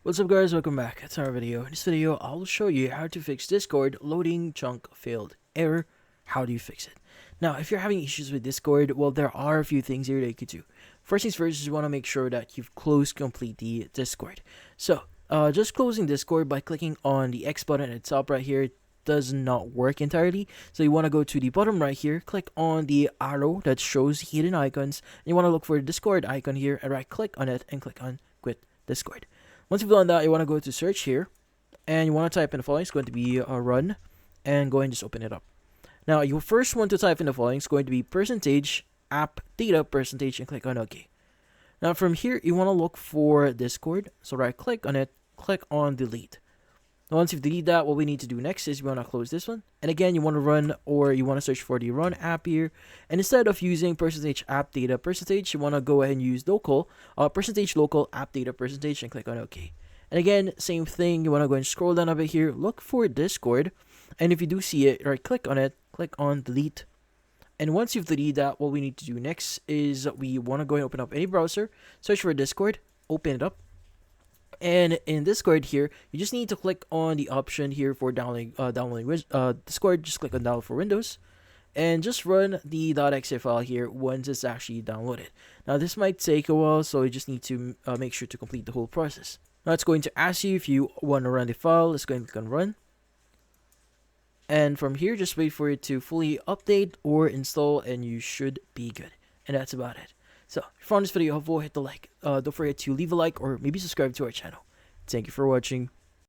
What's up guys, welcome back to our video. In this video, I'll show you how to fix Discord loading chunk failed error. How do you fix it? Now, if you're having issues with Discord, well, there are a few things here that you could do. First things first, you want to make sure that you've closed completely Discord. So, just closing Discord by clicking on the X button at the top right here does not work entirely. So you want to go to the bottom right here, click on the arrow that shows hidden icons, and you want to look for the Discord icon here and right click on it and click on quit Discord. Once you've done that, you want to go to search here, and you want to type in the following. It's going to be run, and go and just open it up. Now, you first want to type in the following. It's going to be percentage app data percentage, and click on OK. Now, from here, you want to look for Discord. So right click on it, click on delete. Now, once you've deleted that, what we need to do next is we want to close this one. And again, you want to run, or you want to search for the run app here. And instead of using percentage app data percentage, you want to go ahead and use local, percentage local app data percentage, and click on OK. And again, same thing, you want to go and scroll down a bit here, look for Discord. And if you do see it, right click on it, click on delete. And once you've deleted that, what we need to do next is we want to go and open up any browser, search for Discord, open it up. And in Discord here, you just need to click on the option here for downloading Discord. Just click on download for Windows, and just run the .exe file here once it's actually downloaded. Now this might take a while, so you just need to make sure to complete the whole process. Now it's going to ask you if you want to run the file. Let's go and click on run. And from here, just wait for it to fully update or install, and you should be good. And that's about it. So, if you found this video helpful, hit the like. Don't forget to leave a like or maybe subscribe to our channel. Thank you for watching.